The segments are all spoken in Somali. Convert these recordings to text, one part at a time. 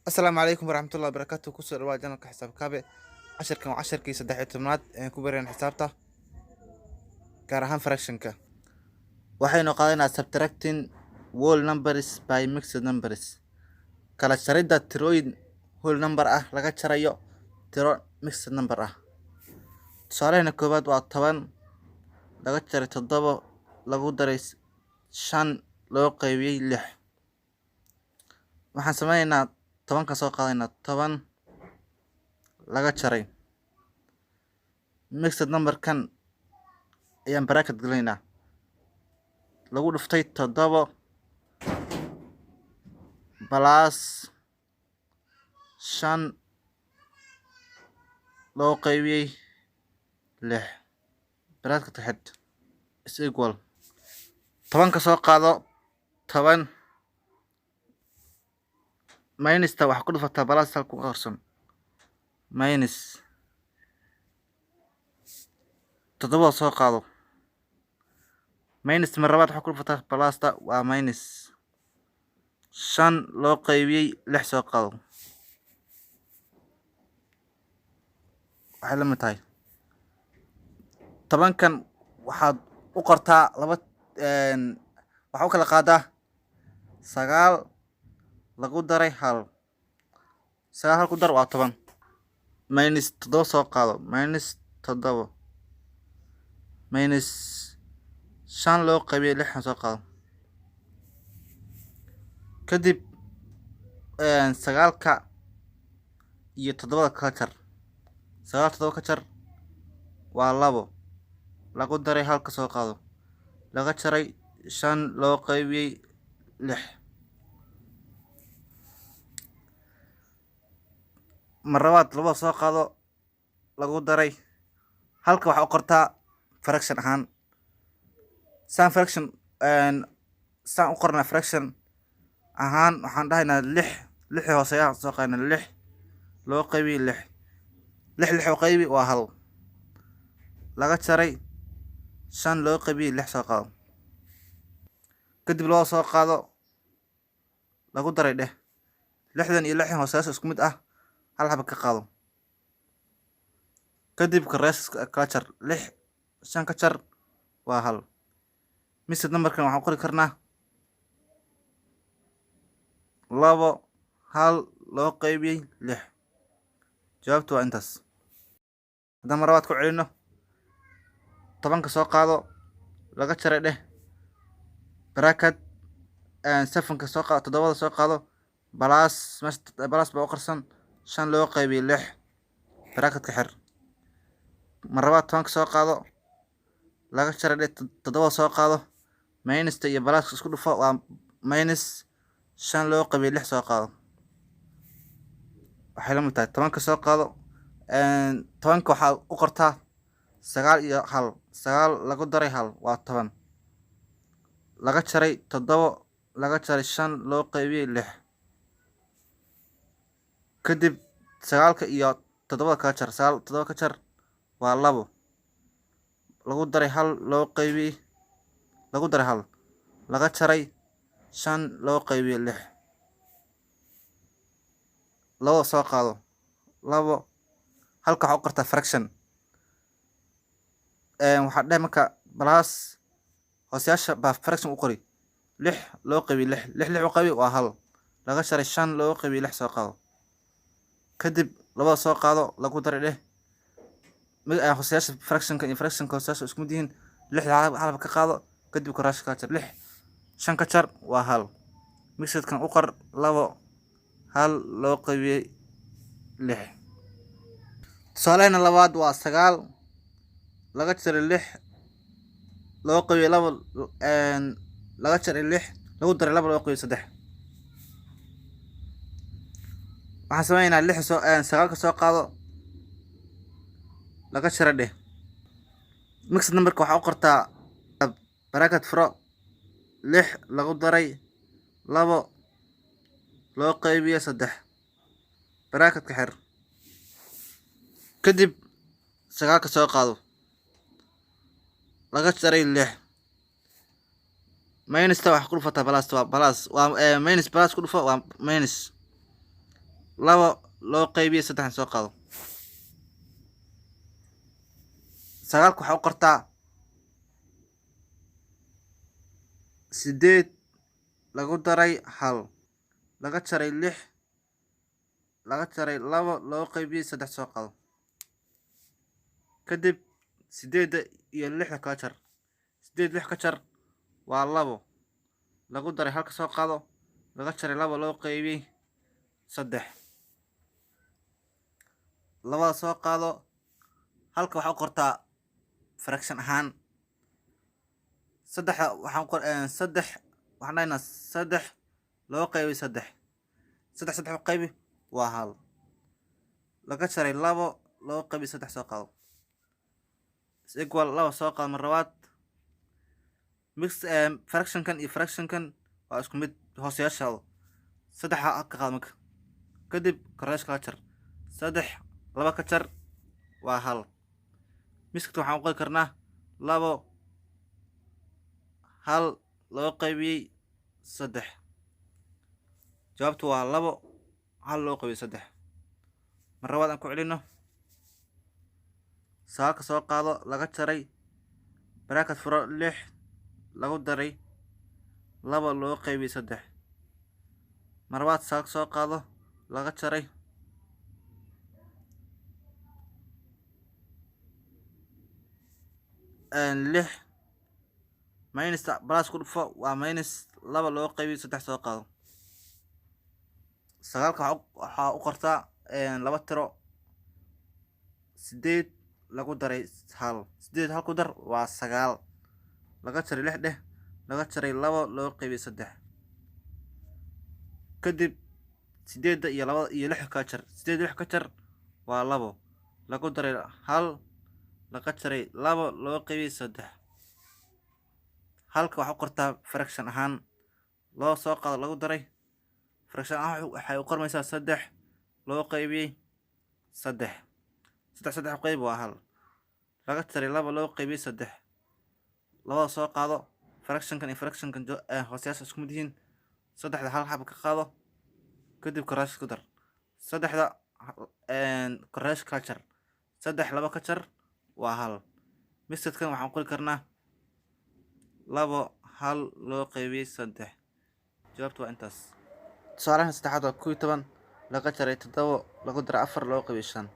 asalaamu calaykum waraxmatullahi wabarakaatu kusoo dhawaad janalka xisaab kaabe casharkan waa casharkii 13aad ee ku bareen xisaabta gaar ahaan fractionka waxaynu qaadanaa subtracting whole numbers by mixed numbers kala jaridda tirooyin whole number ah laga jarayo tiro mixed number ah tusaalehena koowaad waa 10 laga jaray 7 lagu daray 5 loo qaybiyey 6 waxaan sameynaynaa 10 ka soo qaadaynaa 10 laga jaray mixed number kan ayaan bracket galaynaa lagu dhuftay 7 plus 5 loo qaybiyey 6 bracket head is equal 10 ka soo qaado 10 minus ta wax ku dhufataa plus halku qarsan minus 7 soo qaado minus marabaad wax ku dhufataa plus ta waa minus 5 loo qaybiyey 6 soo qaado waxay la mid tahay 10 kan waxaad u qortaa laba waxa u kala qaadaa 9 lagu daray 1 9 halku dar waa 10 minus 7 soo qaado minus 7 minus 5 loo qaybiyey 6 soo qaado kadib 9ka iyo 7 ka jar 9 7 ka jar waa 2 lagu daray 1 ka soo qaado laga jaray 5 loo qaybiyey 6 marabaad 2 soo qaado lagu daray halka waxa u qortaa fraction ahaan san fraction san u qorna fraction ahaan waxaan dhahaynaa 6 hooseeya soo qaadana 6 loo qaybiyey 6 6 oo qaybi waa 1 laga jaray 5 loo qaybiyey 6 soo qaado kadib 2 soo qaado lagu daray 6dan iyo 6 hooseeya isku mid ah hal xaba ka qaado kadib ka rees ka jar 6 5 ka jar waa 1 mixed numberkan waxaan qori karnaa 2 1 loo qaybiyey 6 jawaabtu waa intaas haddaan marabaad ku celino 10 ka soo qaado laga jaray bracket 7 ka soo qaado 7 soo qaado plus plus baa u qarsan 5 loo qaybiyey 6 bracket ka xir marabaad 10 ka soo qaado laga jaray 7 soo qaado minus ta iyo plus isku dhufo waa minus 5 loo qaybiyey 6 soo qaado waxay la mid tahay 10 ka soo qaado 10 ka waxa u qortaa 9 iyo 1 9 lagu daray 1 waa 10 laga jaray 7 laga jaray 5 loo qaybiyey 6 kadib 9 ka iyo 7 ka jar 7 ka jar waa 2 lagu daray 1 loo qaybiyey lagu daray 1 laga jaray 5 loo qaybiyey 6 2 soo qaado 2 halka waxa u qortaa fraction waxa dhahay marka plus hooseyaasha baa fraction u qori 6 loo qaybiyey 6 6 u qaybi waa 1 laga jaray 5 loo qaybiyey 6 soo qaado kadib 2 soo qaado lagu daray mid ay hooseyaasha fractionka iyo fractionka hooseyaasha isku mid yihiin 6 halba ka qaado kadib ka raash ka jar 6 5 ka jar waa 1 mixed kan u qor 2 1 loo qaybiyey 6 tusaalehena labaad waa 9 laga jaray 6 loo qaybiyey 2 laga jaray 6 lagu daray 2 loo qaybiyey 3 waxaan sameynaa 6 soo 9 ka soo qaado laga jaray mixed numberka waxa u qortaa bracket fro 6 lagu daray 2 loo qaybiyey 3 bracket ka xir kadib 9 ka soo qaado laga jaray 6 minus ta wax ku dhufataa plus waa minus plus ku dhufo waa minus laba loo qeybiye saddex soo qaado. sagaalka waxaa u qortaa sideed lagu daray hal laga jaray lix laga jaray laba loo qeybiyey saddex soo qaado. kadib sideedda iyo lixda kala jar. sideed lix ka jar waa labo lagu daray halka soo qaado laga jaray laba loo qeybiyey saddex. labada soo qaado halka waxaa u qortaa fraction ahaan. saddex waxaan dhahaynaa saddex loo qeybiy saddex. saddex u qeybi waa hal laga jaray labo loo qeybiy saddex soo qaado is equal laba soo qaado mar labaad. fractionkan iyo fractionkan waa isku mid hooseyaashaada. saddex ka qaado marka kadib koreesh kala jar. saddex laba ka jar waa hal. miskata waxaan u qori karnaa labo hal loo qeybiyey saddex. jawaabtu waa labo hal loo qeybiyey saddex. mar labaad aan ku celino. sagaalka soo qaado laga jaray bracket furo lix lagu daray laba loo qeybiyey saddex. mar labaad sagaalka soo qaado laga jaray lix minus plus ku dhufo waa minus laba loo qeybiyey saddex soo qaado. sagaalka waxaa u qortaa laba tiro sideed lagu daray hal. sideed hal ku dar waa sagaal laga jaray lix dheh laga jaray laba loo qeybiyey saddex. kadib sideedda iyo labada iyo lix ka jar. sideed lix ka jar waa labo lagu daray hal laga jaray laba loo qeybiyey saddex. halka waxaa u qortaa fraction ahaan. loo soo qaado lagu daray fraction ahaan waxay u qormaysaa saddex loo qeybiyey saddex. saddex u qeyb waa hal laga jaray laba loo qeybiyey saddex. labada soo qaado fractionkan iyo fractionkan hooseyaasha isku mid yihiin. saddexda hal xaba ka qaado kadib koreesh ku dar. saddexda koreesh kala jar. saddex laba ka jar waa hal. miskadkan waxaan qori karnaa labo hal loo qeybiyey saddex. jawaabtu waa intaas. tusaalahan saddexaad waa 11 laga jaray 7 lagu daray 4 loo qeybiyey 5.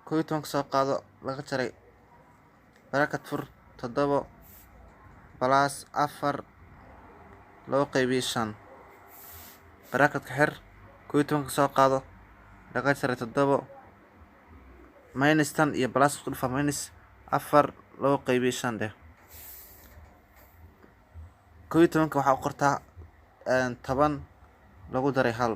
11 soo qaado laga jaray bracket fur 7 plus 4 loo qeybiyey 5. bracket ka xir. 11 soo qaado laga jaray 7 minus tan iyo plus ku dhufa minus 4 loo qeybiyey 5 dheh. 11 waxaa u qortaa 10 lagu daray hal.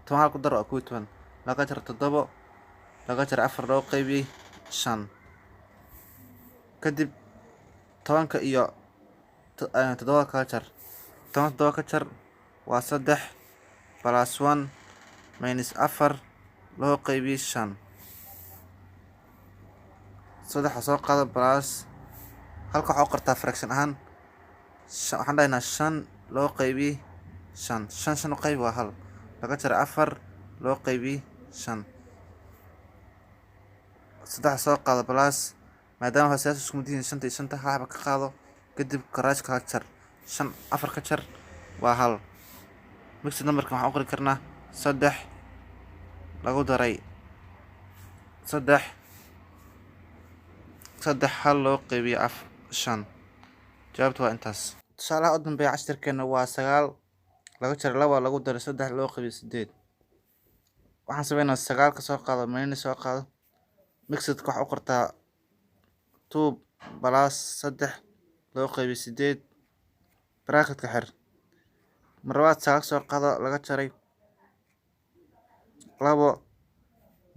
10 hal ku dar waa 11 laga jaray 7 laga jaray 4 loo qeybiyey 5. kadib 10 iyo 7 kala jar. 10 7 ka jar waa 3 plus 1 minus 4 loo qeybiyey 5. saddex soo qaado plus halka waxaa u qortaa fraction ahaan. waxaan dhahaynaa 5 loo qeybiyey 5. 5 u qeyb waa hal laga jaray 4 loo qeybiyey 5. saddex soo qaado plus maadaama hooseyaasha isku mid yihiin 5 iyo 5 hal xaba ka qaado kadib koreesh kala jar. 5 4 ka jar waa hal. mixed numberkan waxaan u qori karnaa 3 lagu daray 3 hal loo qeybiyey 5. jawaabtu waa intaas. tusaalaha u dambeeya cashirkeena waa 9 laga jaray 2 lagu daray 3 loo qeybiyey 8. waxaan sameynaa 9 ka soo qaado minus soo qaado. mixedka waxaa u qortaa 2 plus 3 loo qeybiyey 8 bracket ka xir. mar labaad 9 soo qaado laga jaray 2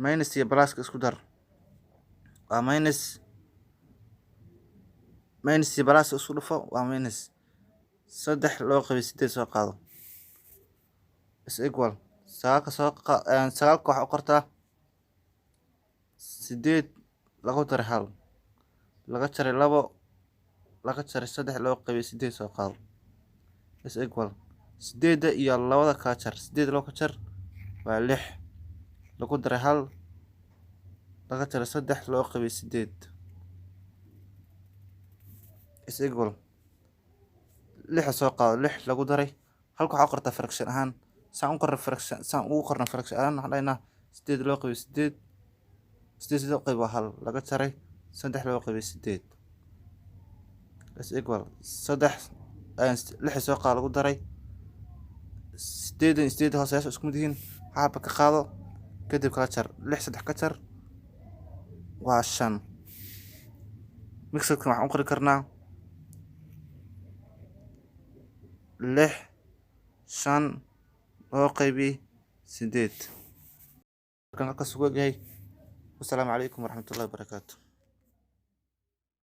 minus iyo pluska isku dar waa minus iyo plus isku dhufo waa minus 3 loo qeybiyey 8 soo qaado is equal 9 waxaa u qortaa 8 lagu daray hal laga jaray 2 laga jaray 3 loo qeybiyey 8 soo qaado is equal 8 iyo 2 kala jar. 8 loo ka jar waa 6 lagu daray 1 laga jaray 3 loo qaybiyay 8 is equal 6 soo qaado 6 lagu daray halka waxaa qortaa fraction ahaan saan ugu qorna fraction ahaan waxaan dhahaynaa 8 loo qaybiyay 8 8 loo qayb waa 1 laga jaray 3 loo qaybiyay 8 is equal 6 soo qaado lagu daray 8 hooseyaasha isku mid yihiin xaaba ka qaado kadib kala jar 6 3 ka jar waa 5 mixedkan waxaan u qori karnaa 6 5 loo qaybiyay 8 halkaas ugu egyahay. Wassalaamu calaykum waraxmatullaahi wabarakaatuh.